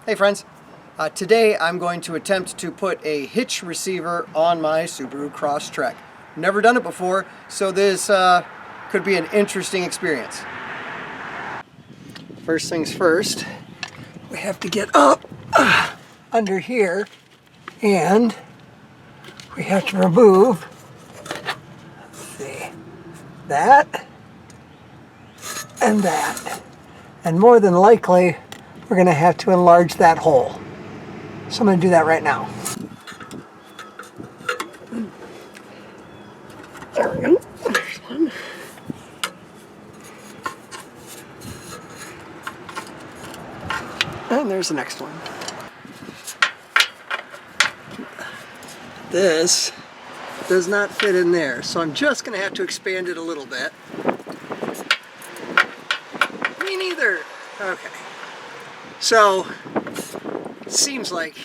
Hey friends, today I'm going to attempt to put a hitch receiver on my Subaru Crosstrek. Never done it before, so this could be an interesting experience. First things first, we have to get up under here and we have to remove, let's see, that and that. And more than likely, we're going to have to enlarge that hole. So I'm going to do that right now. There we go. There's one. And there's the next one. This does not fit in there, so I'm just going to have to expand it a little bit. Me neither. Okay. So, it seems like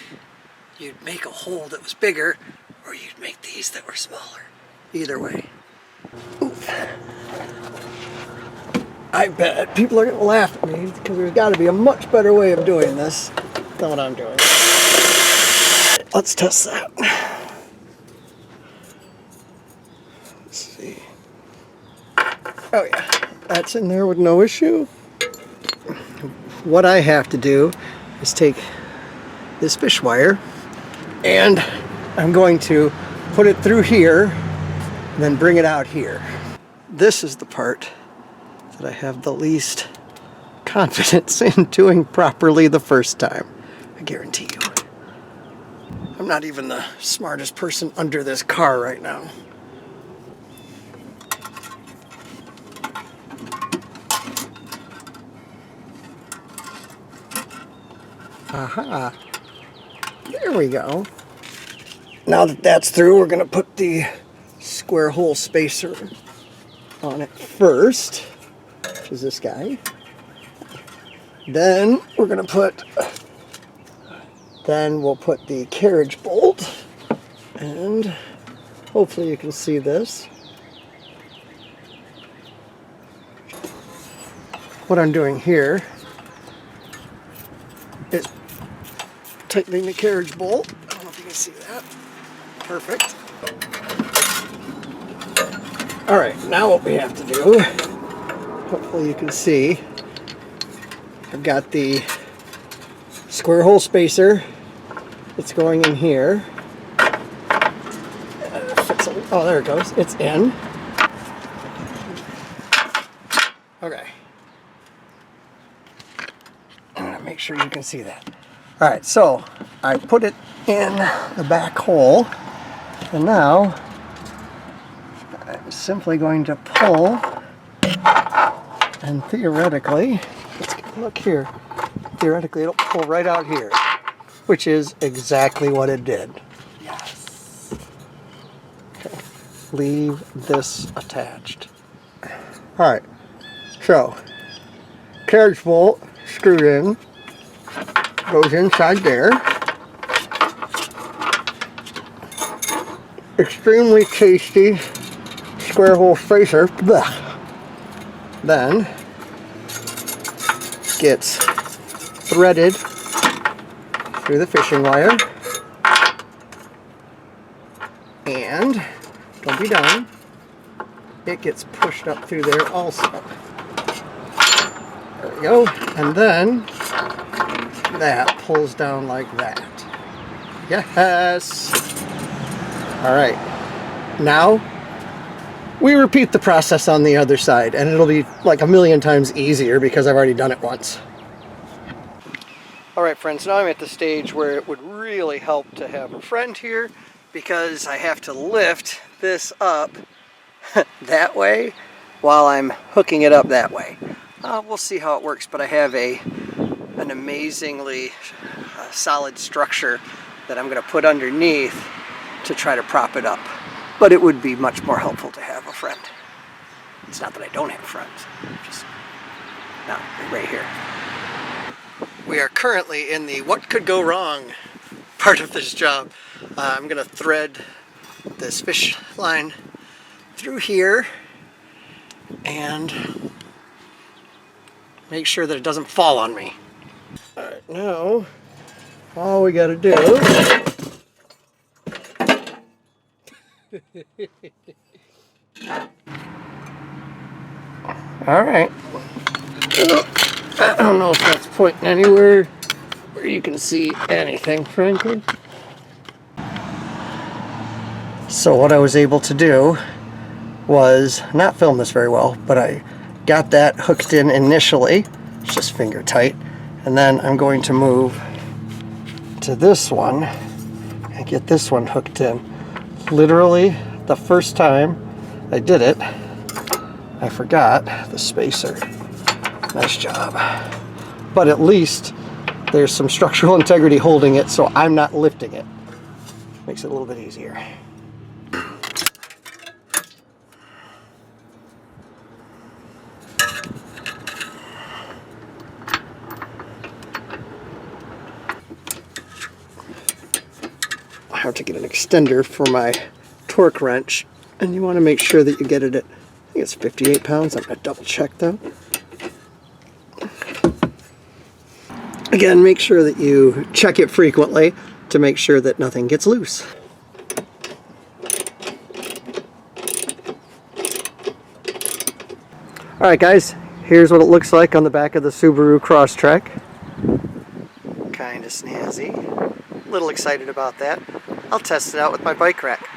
you'd make a hole that was bigger, or you'd make these that were smaller. Either way. Oof. I bet people are going to laugh at me because there's got to be a much better way of doing this than what I'm doing. Let's test that. Let's see. Oh yeah, that's in there with no issue. What I have to do is take this fish wire and I'm going to put it through here and then bring it out here. This is the part that I have the least confidence in doing properly the first time. I guarantee you. I'm not even the smartest person under this car right now. Aha. There we go. Now that that's through, we're going to put the square hole spacer on it first, which is this guy. Then we're going to put, we'll put the carriage bolt, and hopefully you can see this. What I'm doing here is tightening the carriage bolt. I don't know if you can see that. Perfect. Alright, now what we have to do, hopefully you can see, I've got the square hole spacer that's going in here. Oh, there it goes. It's in. Okay. I'm going to make sure you can see that. Alright, so I put it in the back hole, and now I'm simply going to pull, and theoretically, look here, theoretically it'll pull right out here, which is exactly what it did. Yes. Okay, leave this attached. Alright, so carriage bolt screwed in, goes inside there. Extremely tasty square hole spacer. Blech. Then gets threaded through the fishing wire, and don't be done, it gets pushed up through there also. There we go, and then that pulls down like that. Yes. Alright, now we repeat the process on the other side, and it'll be like a million times easier because I've already done it once. Alright friends, now I'm at the stage where it would really help to have a friend here, because I have to lift this up that way while I'm hooking it up that way. We'll see how it works, but I have an amazingly solid structure that I'm going to put underneath to try to prop it up. But it would be much more helpful to have a friend. It's not that I don't have friends, just not right here. We are currently in the what could go wrong part of this job. I'm going to thread this fish line through here and make sure that it doesn't fall on me. Alright, now all we got to do all right. I don't know if that's pointing anywhere where you can see anything, frankly. So what I was able to do was not film this very well, but I got that hooked in initially. It's just finger tight. And then I'm going to move to this one and get this one hooked in. Literally, the first time I did it, I forgot the spacer. Nice job. But at least there's some structural integrity holding it, so I'm not lifting it. Makes it a little bit easier. I have to get an extender for my torque wrench, and you want to make sure that you get it at, I think it's 58 pounds. I'm going to double check though. Again, make sure that you check it frequently to make sure that nothing gets loose. Alright guys, here's what it looks like on the back of the Subaru Crosstrek. Kinda snazzy. A little excited about that. I'll test it out with my bike rack.